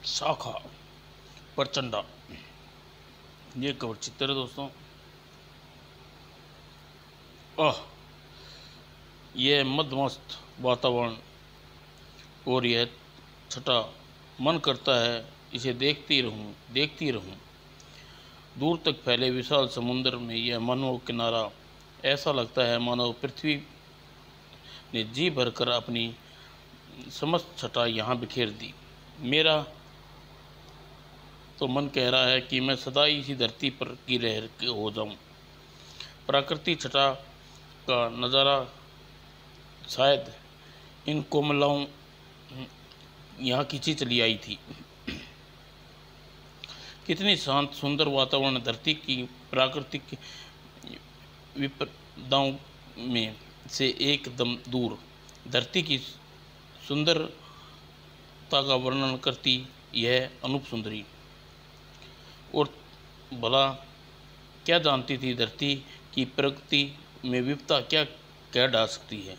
शाखा प्रचंडा, ये कवर चित्र है दोस्तों। यह मदमस्त वातावरण और यह छटा, मन करता है इसे देखती रहूं। दूर तक फैले विशाल समुद्र में यह मनमोहक किनारा, ऐसा लगता है मानो पृथ्वी ने जी भरकर अपनी समस्त छटा यहाँ बिखेर दी। मेरा तो मन कह रहा है कि मैं सदा इसी धरती पर की रह हो जाऊं। प्राकृतिक छटा का नज़ारा शायद इन कोमलाओं यहाँ खींची चली आई थी। कितनी शांत सुंदर वातावरण, धरती की प्राकृतिक विपदाओं में से एकदम दूर, धरती की सुंदरता का वर्णन करती यह अनूप सुंदरी। और भला क्या जानती थी धरती की प्रकृति में विपदा क्या क्या डाल सकती है।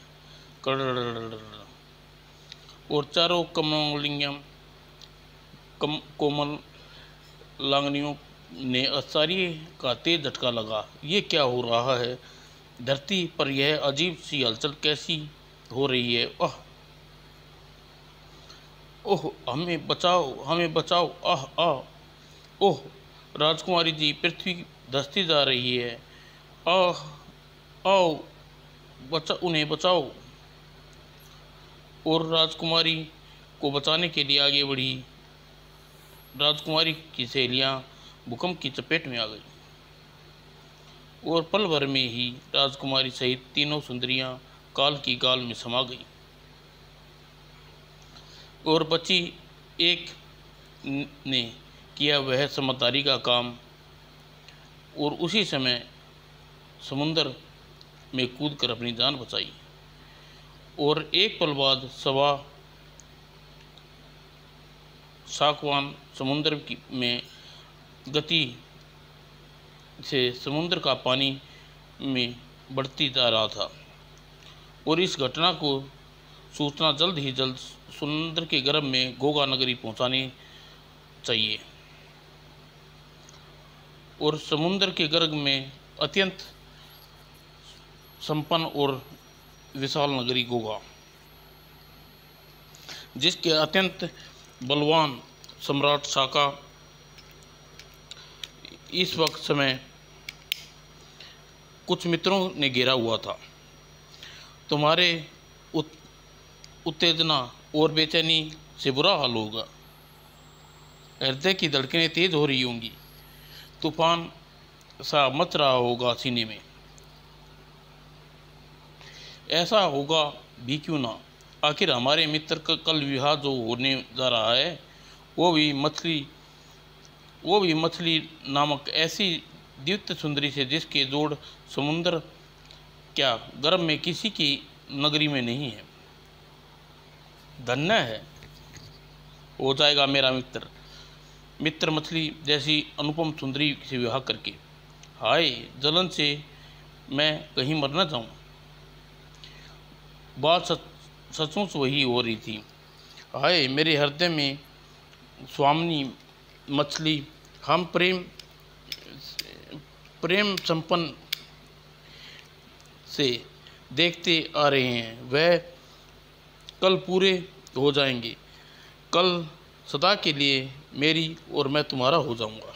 और चारों कोमल लांगनियों ने आश्चर्य का तेज झटका लगा। ये क्या हो रहा है? धरती पर यह अजीब सी हलचल कैसी हो रही है? ओह, हमें बचाओ, आह आह। ओह राजकुमारी जी, पृथ्वी धंसती जा रही है। आह, आओ, उन्हें बचाओ। और राजकुमारी को बचाने के लिए आगे बढ़ी। राजकुमारी की सहेलियां भूकंप की चपेट में आ गई और पल भर में ही राजकुमारी सहित तीनों सुंदरियां काल की गाल में समा गई। और बची एक ने किया वह समझदारी का काम और उसी समय समुद्र में कूदकर अपनी जान बचाई। और एक पल बाद सवा साकवान समुद्र में गति से समुद्र का पानी में बढ़ती जा रहा था। और इस घटना को सूचना जल्द ही जल्द समुद्र के गर्भ में गोगा नगरी पहुंचानी चाहिए। और समुद्र के गर्भ में अत्यंत संपन्न और विशाल नगरी गोगा, जिसके अत्यंत बलवान सम्राट शाका इस वक्त समय कुछ मित्रों ने घेरा हुआ था। तुम्हारे उत्तेजना और बेचैनी से बुरा हाल होगा। हृदय की धड़कनें तेज हो रही होंगी। तूफान सा मच रहा होगा सीने में। ऐसा होगा भी क्यों ना, आखिर हमारे मित्र का कल विवाह जो होने जा रहा है वो भी मछली नामक ऐसी द्वितीय सुंदरी से जिसके जोड़ समुद्र क्या गर्भ में किसी की नगरी में नहीं है। धन्य है हो जाएगा मेरा मित्र मछली जैसी अनुपम सुंदरी से विवाह करके। हाय, जलन से मैं कहीं मर न जाऊं। बात सचमुच वही हो रही थी। हाय, मेरे हृदय में स्वामिनी मछली, हम प्रेम संपन्न से देखते आ रहे हैं, वह कल पूरे हो जाएंगे। कल सदा के लिए मेरी और मैं तुम्हारा हो जाऊंगा।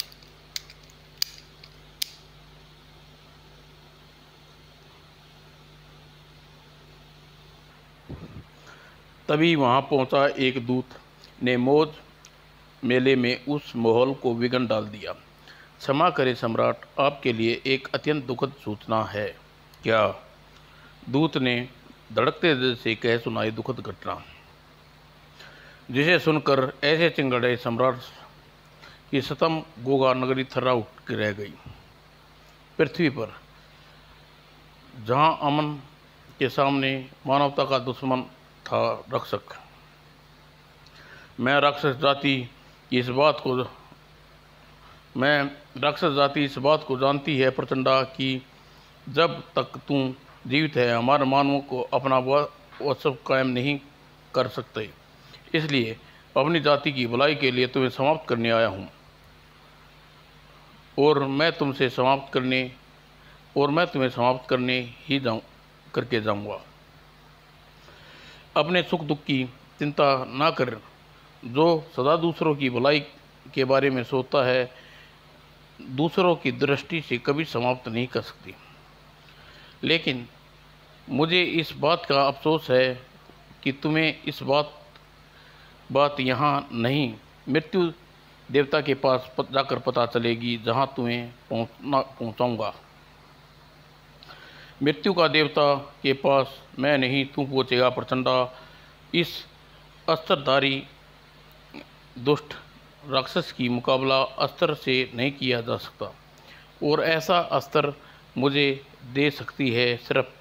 तभी वहां पहुंचा एक दूत ने मौज मेले में उस माहौल को बिगड़ डाल दिया। क्षमा करें सम्राट, आपके लिए एक अत्यंत दुखद सूचना है। क्या? दूत ने धड़कते दिल से कह सुनाई दुखद घटना, जिसे सुनकर ऐसे चिंगड़े सम्राट की सतम गोगा नगरी थर्रा उठ के रह गई। पृथ्वी पर जहां अमन के सामने मानवता का दुश्मन था रक्षक, मैं राक्षस जाति इस बात को जानती है प्रचंडा कि जब तक तू जीवित है हमारे मानवों को अपना वशव कायम नहीं कर सकते। इसलिए अपनी जाति की भलाई के लिए तुम्हें समाप्त करने आया हूँ, और मैं तुम्हें समाप्त करने ही करके जाऊँगा। अपने सुख दुख की चिंता ना कर। जो सदा दूसरों की भलाई के बारे में सोचता है, दूसरों की दृष्टि से कभी समाप्त नहीं कर सकती। लेकिन मुझे इस बात का अफसोस है कि तुम्हें इस बात यहाँ नहीं, मृत्यु देवता के पास जाकर पता चलेगी, जहाँ तुम्हें पहुँचाऊँगा। मृत्यु का देवता के पास मैं नहीं, तू पहुँचेगा प्रचंडा। इस अस्त्रधारी दुष्ट राक्षस की मुकाबला अस्त्र से नहीं किया जा सकता, और ऐसा अस्त्र मुझे दे सकती है सिर्फ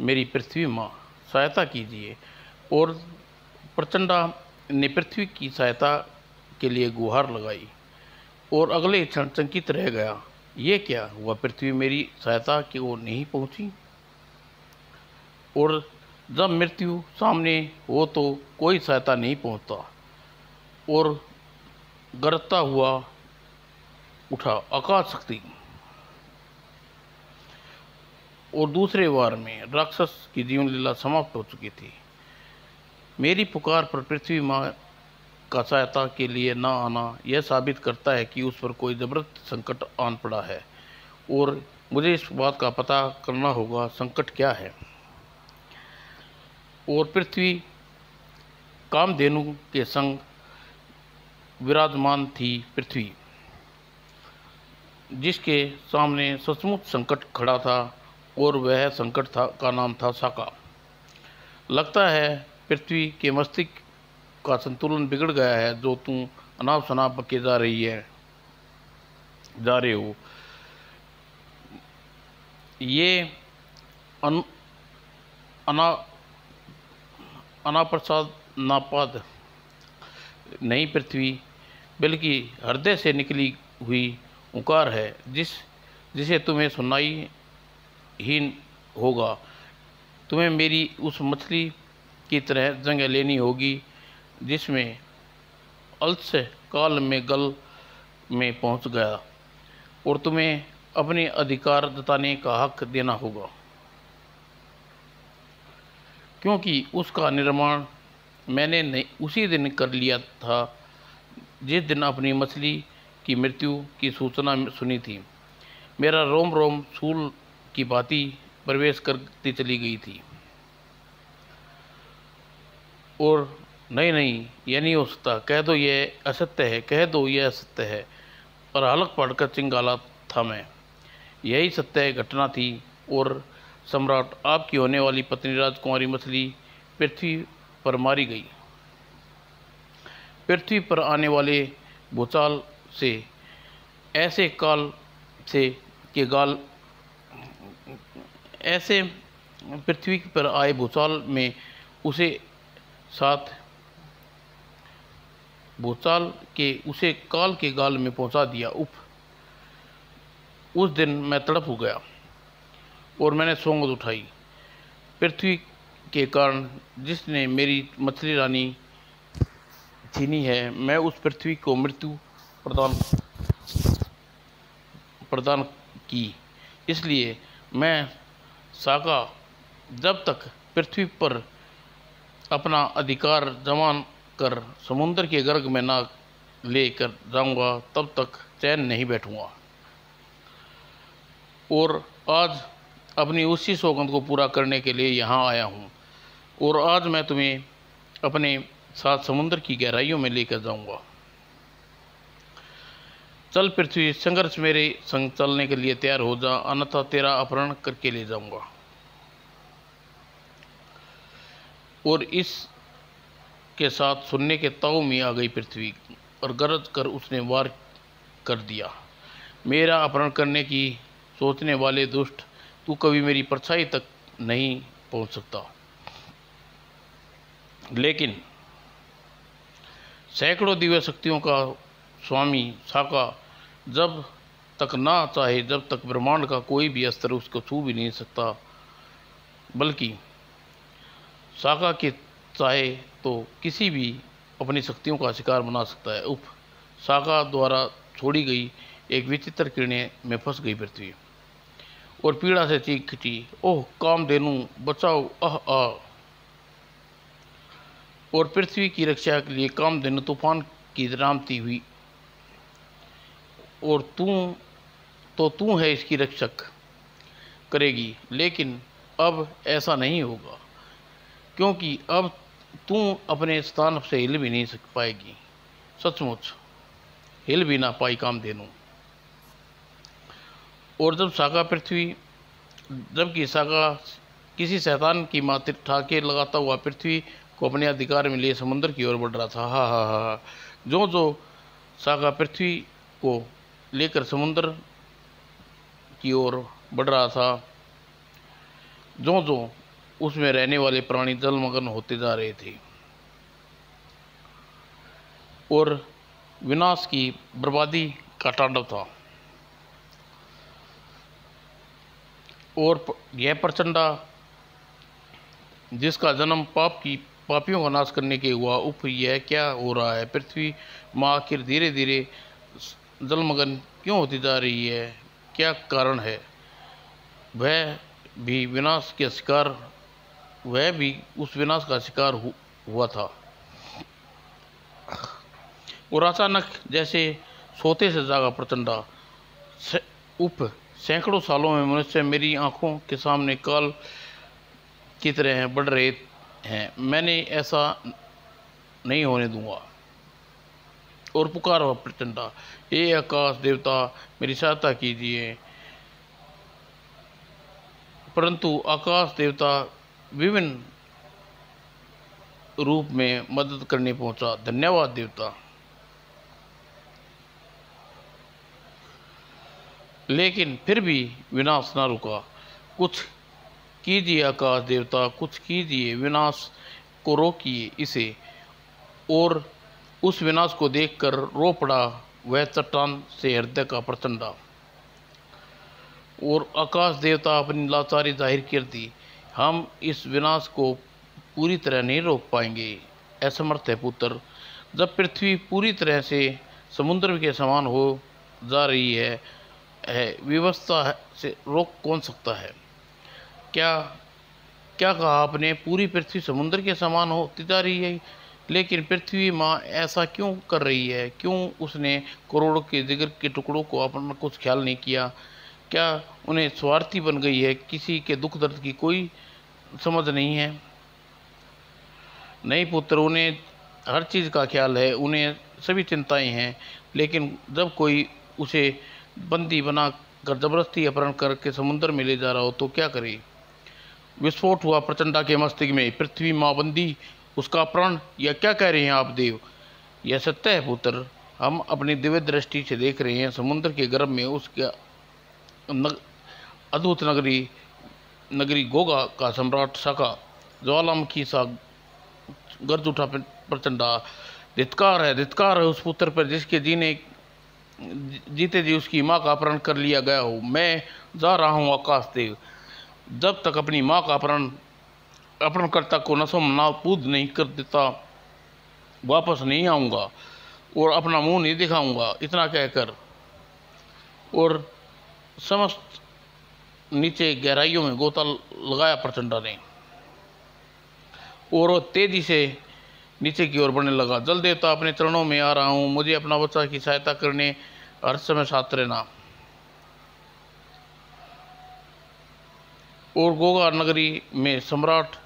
मेरी पृथ्वी माँ। सहायता कीजिए। और प्रचंडा ने पृथ्वी की सहायता के लिए गुहार लगाई, और अगले क्षण चकित रह गया। ये क्या हुआ? पृथ्वी मेरी सहायता की ओर नहीं पहुंची। और जब मृत्यु सामने हो तो कोई सहायता नहीं पहुंचता, और गरजता हुआ उठा आकाश शक्ति। और दूसरे वार में राक्षस की जीवन लीला समाप्त हो चुकी थी। मेरी पुकार पर पृथ्वी माँ का सहायता के लिए न आना यह साबित करता है कि उस पर कोई जबरदस्त संकट आन पड़ा है, और मुझे इस बात का पता करना होगा संकट क्या है। और पृथ्वी कामधेनु के संग विराजमान थी। पृथ्वी जिसके सामने सचमुच संकट खड़ा था, और वह संकट का नाम था साका। लगता है पृथ्वी के मस्तिष्क का संतुलन बिगड़ गया है, जो तुम अनाप शनाप बके जा रहे हो। ये अनाप्रसाद नापाद नहीं पृथ्वी, बल्कि हृदय से निकली हुई उकार है, जिसे तुम्हें सुनाई ही होगा। तुम्हें मेरी उस मछली की तरह जंग लेनी होगी, जिसमें अल्स्य काल में गल में पहुंच गया, और तुम्हें अपने अधिकार जताने का हक देना होगा, क्योंकि उसका निर्माण मैंने उसी दिन कर लिया था जिस दिन अपनी मछली की मृत्यु की सूचना सुनी थी। मेरा रोम रोम सूल की भांति प्रवेश करती चली गई थी। और नहीं, यह नहीं हो सकता, कह दो यह असत्य है, कह दो यह असत्य है। और हलक पढ़कर चिंगाला था मैं। यही सत्य घटना थी, और सम्राट आपकी होने वाली पत्नी राजकुमारी मछली पृथ्वी पर मारी गई। पृथ्वी पर आने वाले भूचाल से ऐसे पृथ्वी पर आए भूचाल में उसे काल के गाल में पहुंचा दिया। उस दिन मैं तड़प हो गया, और मैंने सोंगत उठाई। पृथ्वी के कारण जिसने मेरी मछली रानी छीनी है, मैं उस पृथ्वी को मृत्यु प्रदान की। इसलिए मैं साका जब तक पृथ्वी पर अपना अधिकार जमा कर समुद्र के गर्भ में ना लेकर जाऊंगा, तब तक चैन नहीं बैठूंगा। और आज अपनी उसी सौगंध को पूरा करने के लिए यहाँ आया हूँ, और आज मैं तुम्हें अपने साथ समुद्र की गहराइयों में लेकर जाऊंगा। चल पृथ्वी, संघर्ष मेरे संग चलने के लिए तैयार हो जा, अन्यथा तेरा अपहरण करके ले जाऊंगा। और इस के साथ सुनने के ताऊ में आ गई पृथ्वी, और गरज कर उसने वार कर दिया। मेरा अपहरण करने की सोचने वाले दुष्ट, तू कभी मेरी परछाई तक नहीं पहुंच सकता। लेकिन सैकड़ों दिव्य शक्तियों का स्वामी साका जब तक ना चाहे, जब तक ब्रह्मांड का कोई भी अस्त्र उसको छू भी नहीं सकता, बल्कि साका के चाहे तो किसी भी अपनी शक्तियों का शिकार बना सकता है। उप साका द्वारा छोड़ी गई एक विचित्र किरणें में फंस गई पृथ्वी और पीड़ा से चीखती, ओह कामधेनु बचाओ, आह आह। और पृथ्वी की रक्षा के लिए कामधेनु तूफान की रामती हुई, और तू है इसकी रक्षक करेगी। लेकिन अब ऐसा नहीं होगा, क्योंकि अब तू अपने स्थान से हिल भी नहीं पाएगी। सचमुच हिल भी ना पाई कामधेनु। और जबकि साका किसी शैतान की माथे ठाके लगाता हुआ पृथ्वी को अपने अधिकार में लिए समुद्र की ओर बढ़ रहा था। हा हा हा। जो जो साका पृथ्वी को लेकर समुद्र की ओर बढ़ रहा था, जो जो उसमें रहने वाले प्राणी जलमग्न होते जा रहे थे और विनाश की बर्बादी का तांडव था। और यह प्रचंडा जिसका जन्म पापियों का नाश करने के हुआ, यह क्या हो रहा है? पृथ्वी माँ आखिर धीरे धीरे जलमग्न क्यों होती जा रही है? क्या कारण है? वह भी उस विनाश का शिकार हुआ था। और अचानक जैसे सोते से जागा प्रचंडा सैकड़ों सालों में मनुष्य मेरी आंखों के सामने काल की तरह बढ़ रहे हैं। मैंने ऐसा नहीं होने दूंगा। और पुकार हुआ प्रचंडा, ये आकाश देवता मेरी सहायता कीजिए। परंतु आकाश देवता विभिन्न रूप में मदद करने पहुंचा। धन्यवाद देवता। लेकिन फिर भी विनाश ना रुका। कुछ कीजिए आकाश देवता, कुछ कीजिए, विनाश को रोकिए इसे। और उस विनाश को देखकर रो पड़ा वह चट्टान से हृदय का प्रचंडा। और आकाश देवता अपनी लाचारी जाहिर कर दी, हम इस विनाश को पूरी तरह नहीं रोक पाएंगे, असमर्थ है पुत्र। जब पृथ्वी पूरी तरह से समुद्र के समान हो जा रही है व्यवस्था से रोक कौन सकता है? क्या कहा आपने? पूरी पृथ्वी समुद्र के समान होती जा रही है। लेकिन पृथ्वी माँ ऐसा क्यों कर रही है? क्यों उसने करोड़ों के जिगर के टुकड़ों को अपना कुछ ख्याल नहीं किया? क्या उन्हें स्वार्थी बन गई है? किसी के दुख दर्द की कोई समझ नहीं है? नहीं पुत्र, उन्हें हर चीज़ का ख्याल है, उन्हें सभी चिंताएं हैं। लेकिन जब कोई उसे बंदी बना कर जबरदस्ती अपहरण करके समुद्र में ले जा रहा हो तो क्या करे? विस्फोट हुआ प्रचंडा के मस्तिष्क में। पृथ्वी माँ बंदी, उसका प्राण, या क्या कह रहे हैं आप देव? यह सत्य है पुत्र, हम अपनी दिव्य दृष्टि से देख रहे हैं। समुद्र के गर्भ में उसके अद्भुत नगरी गोगा का सम्राट साका ज्वालामुखी सा गर्ज उठा प्रचंडा। धिक्कार है उस पुत्र पर जिसके जीते जी उसकी माँ का अपहरण कर लिया गया हो। मैं जा रहा हूँ आकाश देव, जब तक अपनी माँ का अपहरणकर्ता को नसों नाबूद नहीं कर देता वापस नहीं आऊँगा और अपना मुंह नहीं दिखाऊंगा। इतना कहकर और समस्त नीचे गहराइयों में गोता लगाया प्रचंडा ने और तेजी से नीचे की ओर बढ़ने लगा। जल देवता, अपने चरणों में आ रहा हूँ, मुझे अपना बच्चा की सहायता करने हर समय साथ रहना। और गोगा नगरी में सम्राट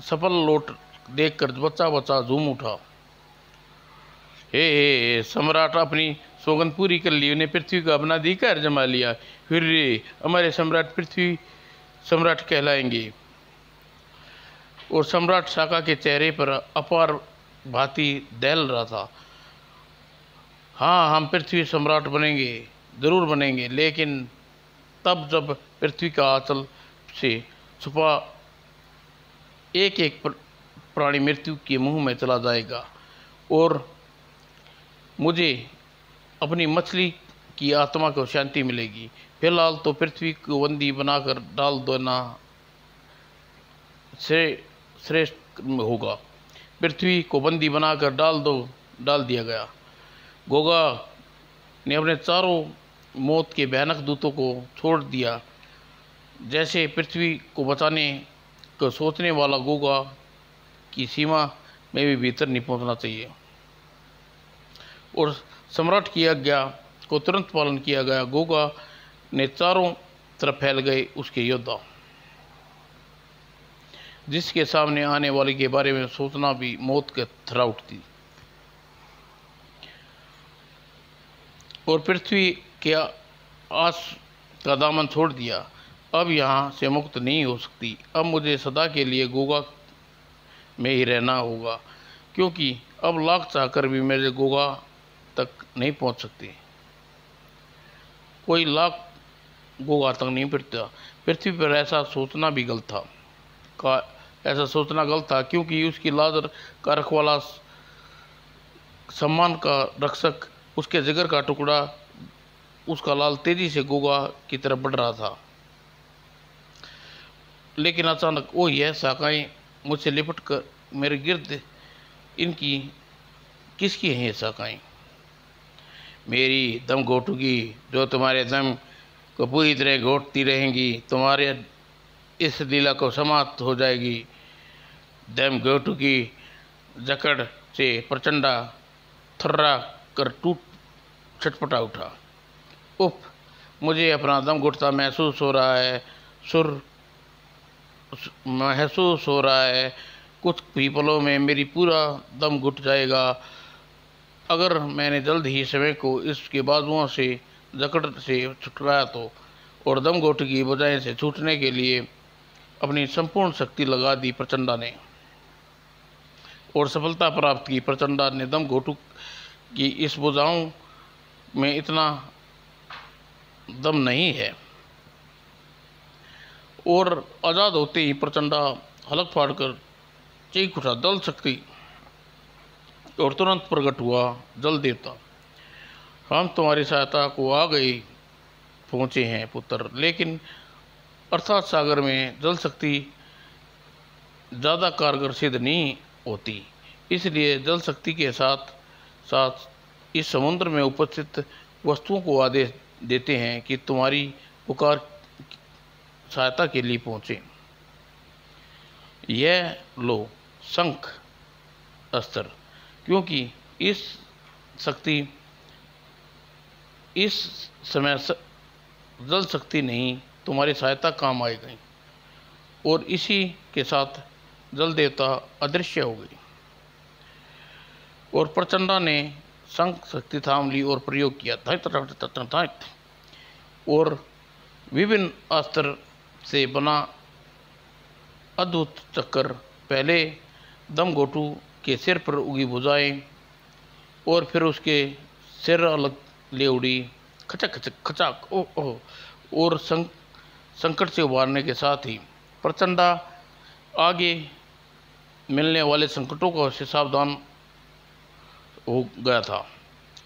सफल लौट देखकर बच्चा झूम उठा। हे सम्राट, अपनी सौगंध पूरी कर ली, उन्हें पृथ्वी का अपना अधिकार जमा लिया। फिर हमारे सम्राट पृथ्वी सम्राट कहलाएंगे। और सम्राट साका के चेहरे पर अपार भांति दहल रहा था। हाँ, हम पृथ्वी सम्राट बनेंगे, जरूर बनेंगे, लेकिन तब जब पृथ्वी का आंचल से छुपा एक एक प्राणी मृत्यु के मुंह में चला जाएगा और मुझे अपनी मछली की आत्मा को शांति मिलेगी। फिलहाल तो पृथ्वी को बंदी बनाकर डाल देना श्रेष्ठ होगा। पृथ्वी को बंदी बनाकर डाल दिया गया। गोगा ने अपने चारों मौत के भयानक दूतों को छोड़ दिया। जैसे पृथ्वी को बचाने को सोचने वाला गोगा की सीमा में भी भीतर नहीं पहुंचना चाहिए। और सम्राट की आज्ञा को तुरंत पालन किया गया। गोगा ने चारों तरफ फैल गए उसके योद्धा, जिसके सामने आने वाले के बारे में सोचना भी मौत के थरा उठती। और पृथ्वी के आस का दामन छोड़ दिया। अब यहाँ से मुक्त नहीं हो सकती। अब मुझे सदा के लिए गोगा में ही रहना होगा, क्योंकि अब लाख चाहकर भी मेरे गोगा तक नहीं पहुँच सकते। कोई लाख गोगा तक नहीं पहुँचता। पृथ्वी पर ऐसा सोचना भी गलत था क्योंकि उसकी लाज का रखवाला, सम्मान का रक्षक, उसके जिगर का टुकड़ा, उसका लाल तेजी से गोगा की तरफ बढ़ रहा था। लेकिन अचानक वो यह शाखाएं मुझसे लिपट कर मेरे गिर्द, इनकी किसकी हैं ये शाखाएं? मेरी दम घोटूगी, जो तुम्हारे दम को पूरी तरह घोटती रहेंगी। तुम्हारे इस लीला को समाप्त हो जाएगी। दम घोटूगी जकड़ से प्रचंडा थर्रा कर छटपटा उठा। उफ, मुझे अपना दम घुटता महसूस हो रहा है। कुछ ही पलों में मेरी पूरा दम घुट जाएगा। अगर मैंने जल्द ही समय को इसके बाजुओं से जकड़ से छुटकाया तो, और दम घोट की बजाय से छूटने के लिए अपनी संपूर्ण शक्ति लगा दी प्रचंडा ने, और सफलता प्राप्त की। प्रचंडा ने दम घोटू की इस बुझाओं में इतना दम नहीं है। और आज़ाद होते ही प्रचंडा हलक फाड़कर चीख उठा, दल शक्ति, और तुरंत प्रकट हुआ जल देवता। हम तुम्हारी सहायता को आ गए पहुँचे हैं पुत्र, लेकिन अर्थात सागर में जल शक्ति ज़्यादा कारगर सिद्ध नहीं होती। इसलिए जल शक्ति के साथ साथ इस समुद्र में उपस्थित वस्तुओं को आदेश देते हैं कि तुम्हारी पुकार सहायता के लिए पहुँचे। यह लो शंख अस्त्र, क्योंकि इस समय जल शक्ति नहीं तुम्हारी सहायता काम आई गई। और इसी के साथ जल देवता अदृश्य हो गई। और प्रचंडा ने शंख शक्ति थाम ली और प्रयोग किया। और विभिन्न अस्त्र से बना अद्भुत चक्कर पहले दम घोटू के सिर पर उगी भुजाएं, और फिर उसके सिर अलग ले उड़ी। खचक खचक खचाक ओह ओह। और संकट से उबारने के साथ ही प्रचंडा आगे मिलने वाले संकटों को से सावधान हो गया था।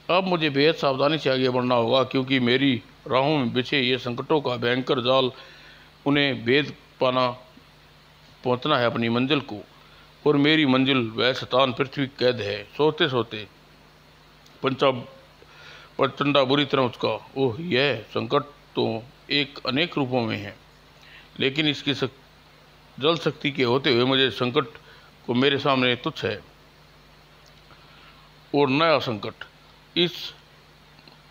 अब मुझे बेहद सावधानी से आगे बढ़ना होगा, क्योंकि मेरी राहों में बिछे ये संकटों का भयंकर जाल, उन्हें भेद पाना पहुंचना है अपनी मंजिल को। और मेरी मंजिल वह शैतान पृथ्वी कैद है। सोते सोते प्रचंडा बुरी तरह उसका। ओह, यह संकट तो एक अनेक रूपों में है, लेकिन इसकी जल शक्ति के होते हुए मुझे संकट को मेरे सामने तुच्छ है। और नया संकट इस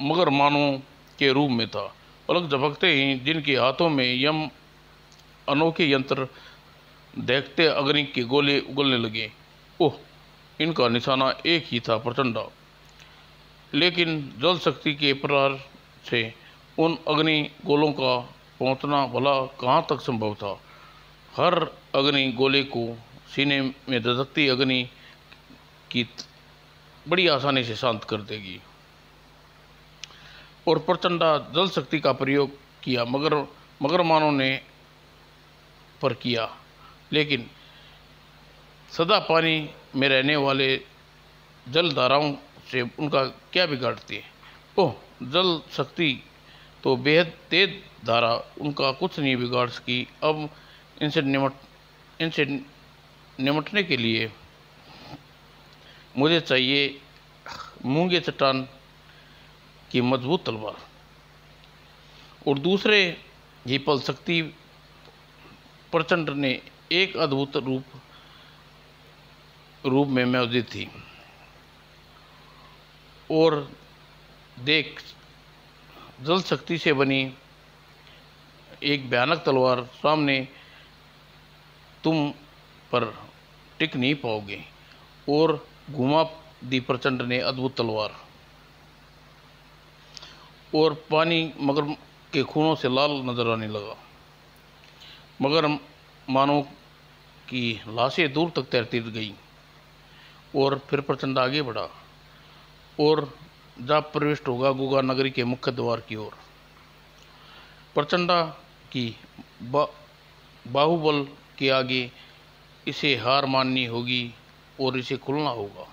मगर मानवों के रूप में था। पलक झपकते ही जिनके हाथों में यम अनोखे यंत्र देखते अग्नि के गोले उगलने लगे। ओह, इनका निशाना एक ही था, प्रचंडा। लेकिन जल शक्ति के प्रहार से उन अग्नि गोलों का पहुंचना भला कहाँ तक संभव था? हर अग्नि गोले को सीने में धधकती अग्नि की बड़ी आसानी से शांत कर देगी। और प्रचंडा जल शक्ति का प्रयोग किया, मगर मानव ने पर किया, लेकिन सदा पानी में रहने वाले जल धाराओं से उनका क्या बिगाड़ती है? ओह, जल शक्ति तो बेहद तेज धारा, उनका कुछ नहीं बिगाड़ सकी। अब इनसे निमटने के लिए मुझे चाहिए मूंगे चट्टान की मजबूत तलवार। और दूसरे ही पल शक्ति प्रचंड ने एक अद्भुत रूप में मौजूद थी। और देख, जल शक्ति से बनी एक भयानक तलवार सामने तुम पर टिक नहीं पाओगे। और घुमा दी प्रचंड ने अद्भुत तलवार, और पानी मगर के खूनों से लाल नजर आने लगा। मगर मानो की लाशें दूर तक तैरती गई। और फिर प्रचंड आगे बढ़ा और जा प्रविष्ट होगा गोगा नगरी के मुख्य द्वार की ओर। प्रचंडा की बाहुबल के आगे इसे हार माननी होगी और इसे खुलना होगा।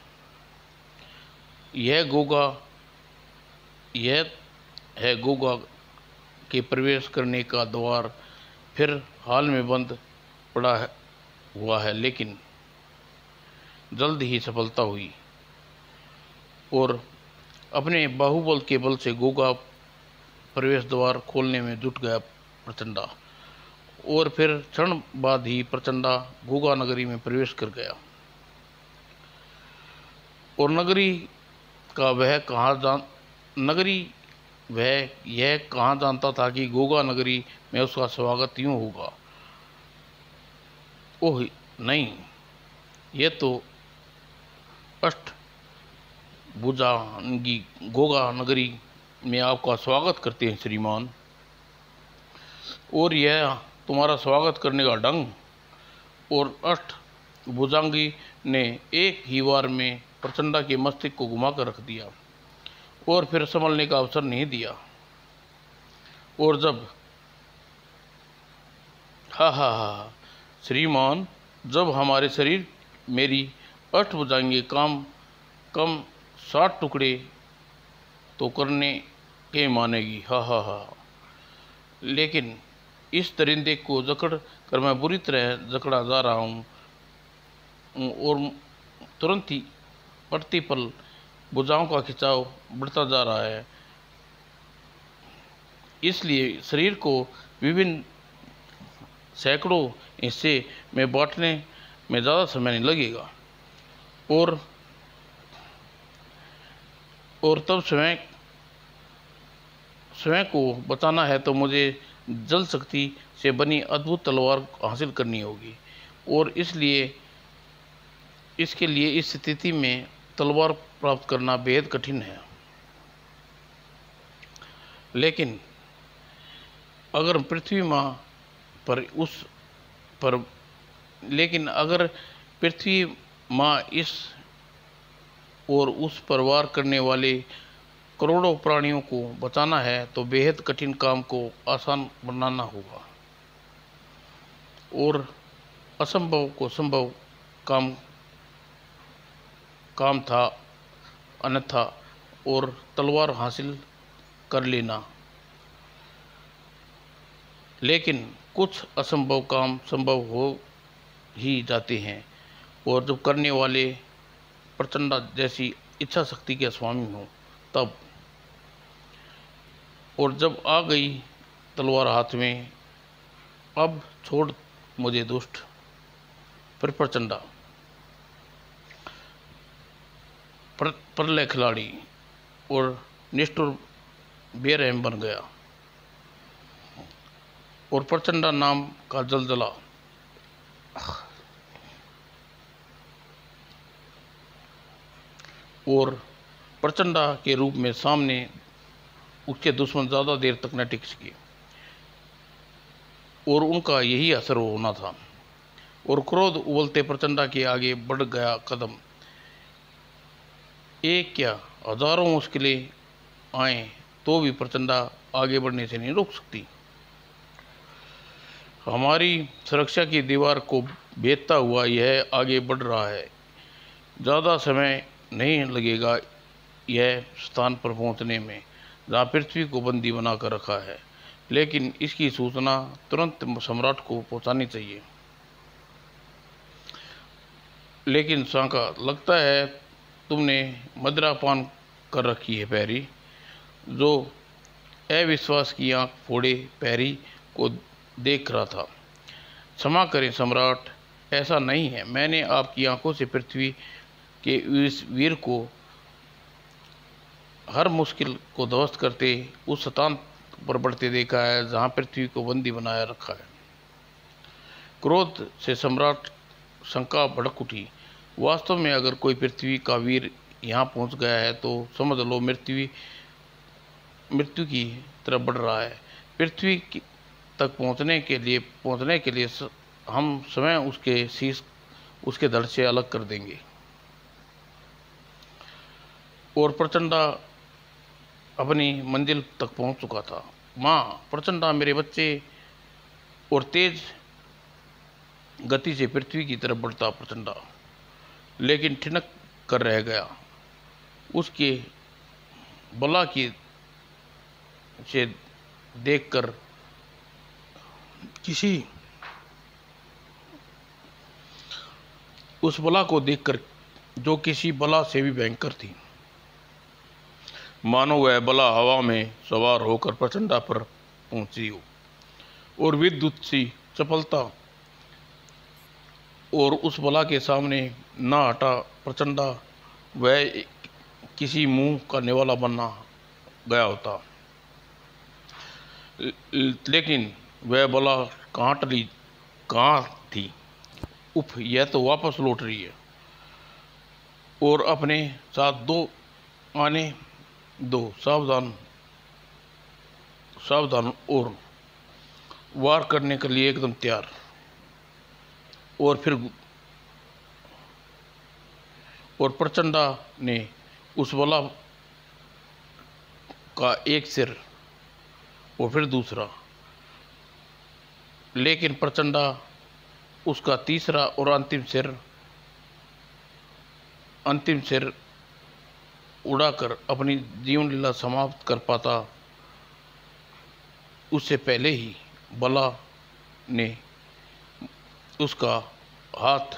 यह है गोगा के प्रवेश करने का द्वार। फिर हाल में बंद पड़ा हुआ है, लेकिन जल्द ही सफलता हुई और अपने बाहुबल के बल से गोगा प्रवेश द्वार खोलने में जुट गया प्रचंडा। और फिर क्षण बाद ही प्रचंडा गोगा नगरी में प्रवेश कर गया। और नगरी यह कहाँ जानता था कि गोगा नगरी में उसका स्वागत यूं होगा। ओह नहीं, यह तो अष्टभुजांगी गोगा नगरी में आपका स्वागत करते हैं श्रीमान। और यह तुम्हारा स्वागत करने का ढंग। और अष्टभुजांगी ने एक ही बार में प्रचंडा के मस्तिष्क को घुमाकर रख दिया और फिर संभलने का अवसर नहीं दिया। और जब हा श्रीमान, जब हमारे शरीर मेरी अष्टभुजांगी कम 60 टुकड़े तो करने के मानेगी। हा। लेकिन इस दरिंदे को जकड़ कर मैं बुरी तरह जकड़ा जा रहा हूँ और तुरंत ही प्रति पल भुजाओं का खिंचाव बढ़ता जा रहा है। इसलिए शरीर को विभिन्न सैकड़ों हिस्से में बांटने में ज़्यादा समय नहीं लगेगा। और तब स्वयं को बचाना है तो मुझे जल शक्ति से बनी अद्भुत तलवार हासिल करनी होगी। और इसके लिए इस स्थिति में तलवार प्राप्त करना बेहद कठिन है। लेकिन अगर पृथ्वी माँ इस और उस पर वार करने वाले करोड़ों प्राणियों को बचाना है तो बेहद कठिन काम को आसान बनाना होगा। और असंभव को संभव काम था अन्यथा, और तलवार हासिल कर लेना। लेकिन कुछ असंभव काम संभव हो ही जाते हैं। और जब करने वाले प्रचंडा जैसी इच्छा शक्ति के स्वामी हो तब। और जब आ गई तलवार हाथ में, अब छोड़ मुझे दुष्ट। फिर प्रचंडा प्रलय खिलाड़ी और निष्ठुर बेरहम बन गया। और प्रचंडा नाम का जलजला और प्रचंडा के रूप में सामने उसके दुश्मन ज़्यादा देर तक न टिक सके और उनका यही असर होना था। और क्रोध उबलते प्रचंडा के आगे बढ़ गया कदम। एक क्या हजारों मुश्किलें आए तो भी प्रचंडा आगे बढ़ने से नहीं रोक सकती। हमारी सुरक्षा की दीवार को भेदता हुआ यह आगे बढ़ रहा है। ज़्यादा समय नहीं लगेगा यह स्थान पर पहुंचने में जहां पृथ्वी को बंदी बनाकर रखा है। लेकिन इसकी सूचना तुरंत सम्राट को पहुंचानी चाहिए। लेकिन शांका लगता है तुमने मदिरा पान कर रखी है पैरी, जो अविश्वास की आंख फोड़े पैरी को देख रहा था। क्षमा करें सम्राट, ऐसा नहीं है। मैंने आपकी आंखों से पृथ्वी के इस वीर को हर मुश्किल को ध्वस्त करते उस स्थान पर बढ़ते देखा है जहां पृथ्वी को बंदी बनाया रखा है। क्रोध से सम्राट शंका भड़क उठी। वास्तव में अगर कोई पृथ्वी का वीर यहाँ पहुँच गया है तो समझ लो मृत्यु की तरफ बढ़ रहा है। पृथ्वी तक पहुँचने के लिए हम स्वयं उसके शीश उसके धड़ से अलग कर देंगे। और प्रचंडा अपनी मंजिल तक पहुंच चुका था। माँ, प्रचंडा, मेरे बच्चे। और तेज गति से पृथ्वी की तरफ बढ़ता प्रचंडा, लेकिन ठिनक कर रह गया। उसके बला की से देखकर उस बला को देखकर जो किसी बला से भी भयंकर थी, मानो वह बला हवा में सवार होकर प्रचंडा पर पहुंची हो और विद्युत सी चपलता और उस बला के सामने ना हटा प्रचंडा वह किसी मुंह का निवाला बनना गया होता। लेकिन वह बला कहाँ थी? उफ, यह तो वापस लौट रही है और अपने साथ आने दो। सावधान और वार करने के लिए एकदम तैयार। और प्रचंडा ने उस बला का एक सिर और फिर दूसरा, लेकिन प्रचंडा उसका तीसरा और अंतिम सिर उड़ाकर अपनी जीवन लीला समाप्त कर पाता उससे पहले ही बला ने उसका हाथ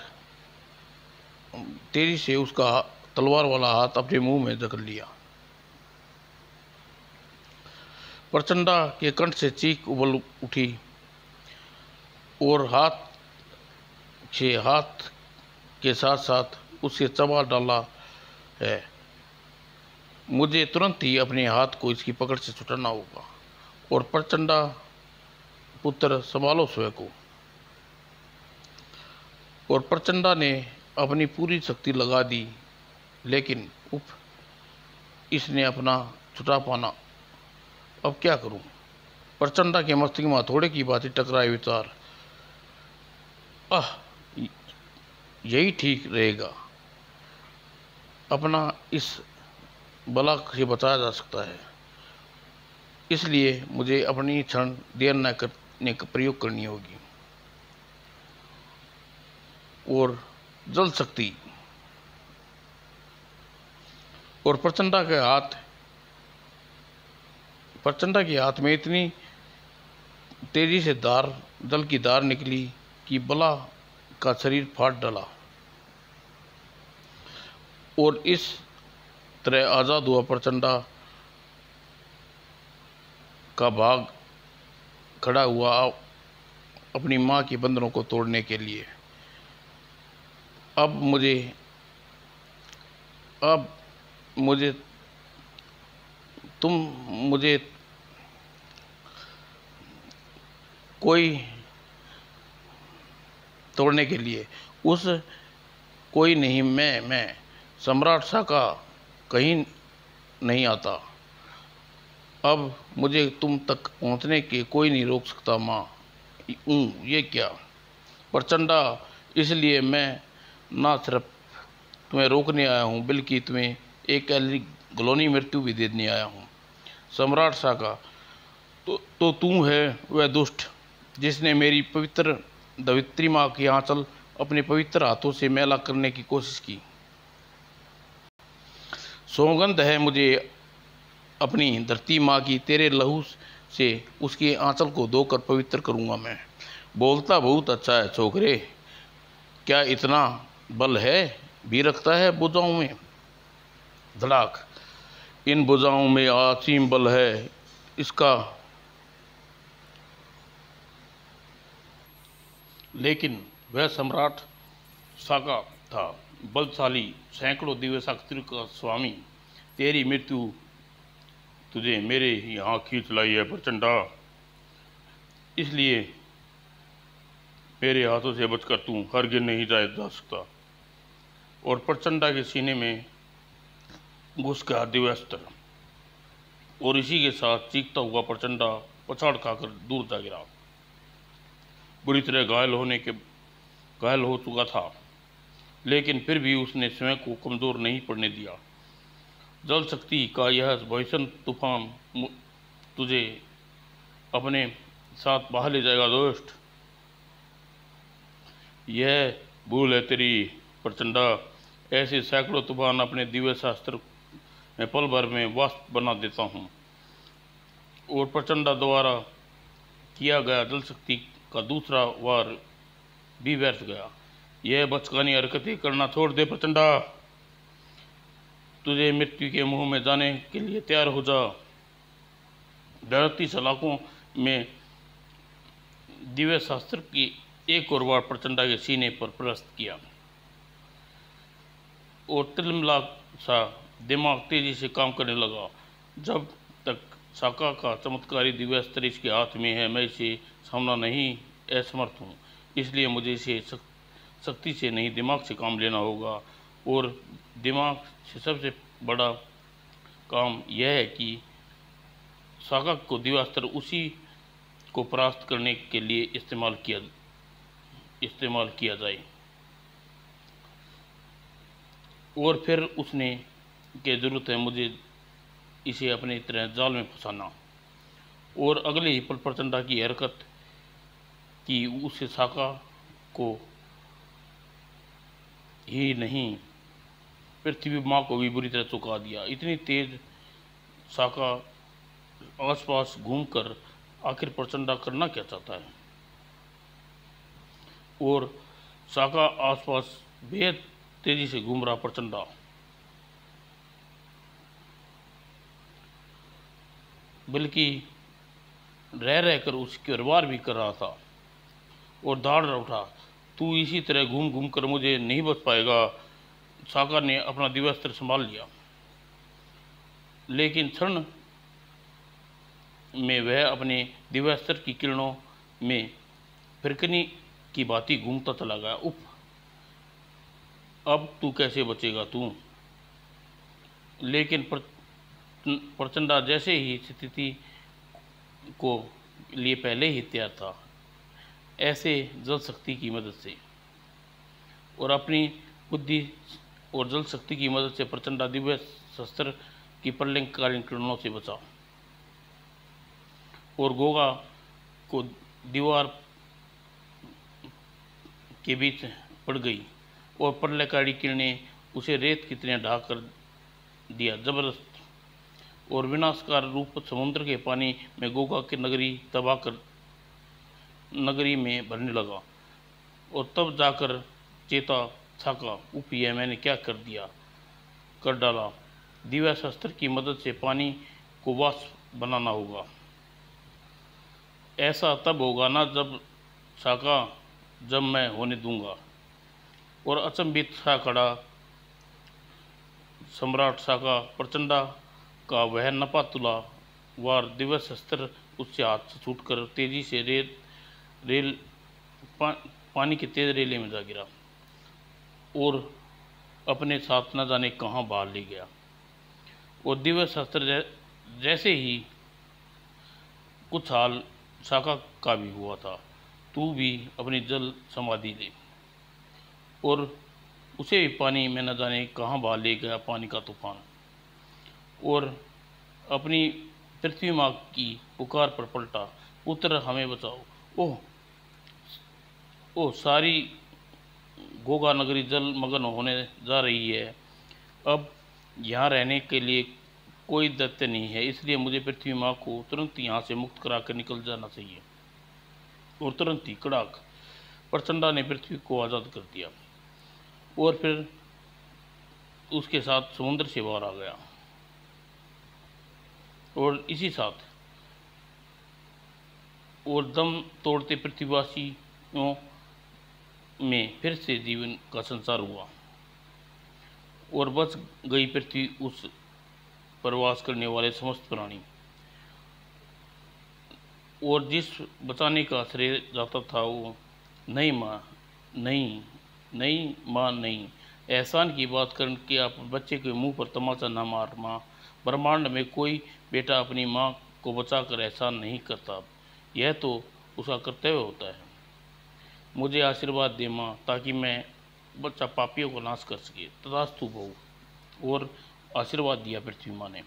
तेजी से उसका तलवार वाला हाथ अपने मुंह में जकड़ लिया। प्रचंडा के कंठ से चीख उबल उठी और हाथ के साथ साथ उसे चबा डाला है। मुझे तुरंत ही अपने हाथ को इसकी पकड़ से छुटाना होगा। और प्रचंडा पुत्र, संभालो स्वयं को। और प्रचंडा ने अपनी पूरी शक्ति लगा दी, लेकिन इसने अपना छुटा पाना। अब क्या करूं? प्रचंडा के मस्तिष्क में थोड़े की बात ही टकराए विचार, यही ठीक रहेगा, अपना इस बला से बचाया जा सकता है। इसलिए मुझे अपनी क्षण देर न करने का प्रयोग करनी होगी। और जल शक्ति और प्रचंडा के हाथ में इतनी तेजी से जल की धार निकली कि बला का शरीर फाट डाला और इस तरह आजाद हुआ प्रचंडा का भाग खड़ा हुआ अपनी मां के बंधनों को तोड़ने के लिए। अब मुझे कोई तोड़ने के लिए कोई नहीं, मैं सम्राट शाका कहीं नहीं आता। अब मुझे तुम तक पहुंचने के कोई नहीं रोक सकता माँ। ये क्या प्रचंडा, इसलिए मैं ना सिर्फ तुम्हें रोकने आया हूँ बल्कि तुम्हें एक घलौनी मृत्यु भी देने आया हूँ। सम्राट शाका, तो तू है वह दुष्ट जिसने मेरी पवित्र धवित्री माँ की आंचल अपने पवित्र हाथों से मैला करने की कोशिश की। सौगंध है मुझे अपनी धरती माँ की, तेरे लहू से उसकी आंचल को धोकर पवित्र करूँगा मैं। बोलता बहुत अच्छा है छोकरे, क्या इतना बल है भी रखता है भुजाओं में? धड़ाक। इन भुजाओं में असीम बल है, इसका लेकिन वह सम्राट साका था, बलशाली, सैकड़ों दिव्य शक्तियों का स्वामी। तेरी मृत्यु तुझे मेरे यहाँ खींच लाई है प्रचंडा, इसलिए मेरे हाथों से बचकर तू हरगिज नहीं जा सकता। और प्रचंडा के सीने में घुस गया दिव्य अस्त्र, और इसी के साथ चीखता हुआ प्रचंडा पछाड़ खाकर दूर जा गिरा। बुरी तरह घायल हो चुका था, लेकिन फिर भी उसने स्वयं को कमजोर नहीं पड़ने दिया। जल शक्ति का यह भीषण तूफान तुझे अपने साथ बहा ले जाएगा दोस्त। यह भूल है तेरी प्रचंडा। ऐसे सैकड़ों तूफान अपने दिव्य शास्त्र में पल भर में वाष्प बना देता हूँ। और प्रचंडा द्वारा किया गया जल शक्ति का दूसरा वार भी व्यर्थ गया। यह बचकानी हरकतें करना छोड़ दे प्रचंडा, तुझे मृत्यु के मुंह में जाने के लिए तैयार हो जा। डरती सलाखों में दिव्य शास्त्र की एक और बार प्रचंडा के सीने पर प्रस्त किया, और तिलमिला सा दिमाग तेजी से काम करने लगा। जब तक साका का चमत्कारी दिव्य अस्त्र इसके हाथ में है, मैं इसे सामना नहीं असमर्थ हूँ। इसलिए मुझे इसे शक्ति से नहीं, दिमाग से काम लेना होगा। और दिमाग से सबसे बड़ा काम यह है कि साका को दिव्य अस्त्र उसी को परास्त करने के लिए इस्तेमाल किया जाए। और फिर उसने के जरूरत है मुझे इसे अपनी तरह जाल में फंसाना। और अगले ही पल प्रचंडा की हरकत की उसे साका को ही नहीं, पृथ्वी माँ को भी बुरी तरह चुका दिया। इतनी तेज साका आसपास घूमकर आखिर प्रचंडा करना क्या चाहता है। और साका आसपास बेहद तेजी से घूम रहा प्रचंडा बल्कि रह रहकर उसकी वार भी कर रहा था और दाड़ उठा, तू इसी तरह घूम घूम कर मुझे नहीं बच पाएगा। साका ने अपना दिव्यास्त्र संभाल लिया, लेकिन क्षण में वह अपने दिव्यास्त्र की किरणों में फिरकनी की भांति घूमता चला गया। उफ, अब तू कैसे बचेगा तू। लेकिन प्रचंडा जैसे ही स्थिति को लिए पहले ही तैयार था, ऐसे जल शक्ति की मदद से और अपनी बुद्धि और जल शक्ति की मदद से प्रचंडा दिव्य शस्त्र की प्रलयंकालीन किरणों से बचा और गोगा को दीवार के बीच पड़ गई और प्रलयकारी किरणें उसे रेत की तरह ढाक कर दिया। जबरदस्त और विनाशकार रूप समुद्र के पानी में गोगा की नगरी तबाह कर नगरी में भरने लगा। और तब जाकर चेता साका, उफ, यह मैंने क्या कर डाला। दिव्या शस्त्र की मदद से पानी को वाष्प बनाना होगा। ऐसा तब होगा ना जब मैं होने दूंगा। और अचंभित सा खड़ा सम्राट साका प्रचंडा का वह नपा तुला वार दिव्य शस्त्र उससे हाथ से छूटकर तेजी से पानी की तेज रेले में जा गिरा और अपने साथ न जाने कहाँ बाहर ले गया। और दिव्य शस्त्र जैसे ही कुछ हाल साका का भी हुआ था, तू भी अपनी जल समाधि ले। और उसे भी पानी में न जाने कहाँ बहा ले गया पानी का तूफान। और अपनी पृथ्वी माँ की पुकार पर पलटा, पुत्र हमें बचाओ। ओह, सारी गोगा नगरी जल मगन होने जा रही है। अब यहाँ रहने के लिए कोई दैत्य नहीं है, इसलिए मुझे पृथ्वी माँ को तुरंत यहाँ से मुक्त करा कर निकल जाना चाहिए। और तुरंत ही कड़ाक प्रचंडा ने पृथ्वी को आज़ाद कर दिया। और फिर उसके साथ समुद्र से बाहर आ गया और इसी साथ और दम तोड़ते पृथ्वीवासियों में फिर से जीवन का संसार हुआ और बच गई पृथ्वी उस प्रवास करने वाले समस्त प्राणी। और जिस बचाने का श्रेय जाता था वो नहीं माँ नहीं, नहीं माँ नहीं, एहसान की बात करके आप बच्चे के मुंह पर तमाचा ना मार माँ। ब्रह्मांड में कोई बेटा अपनी माँ को बचाकर एहसान नहीं करता, यह तो उसका कर्तव्य होता है। मुझे आशीर्वाद दे माँ, ताकि मैं बच्चा पापियों को नाश कर सके। तथास्तु बहू। और आशीर्वाद दिया पृथ्वी माँ ने।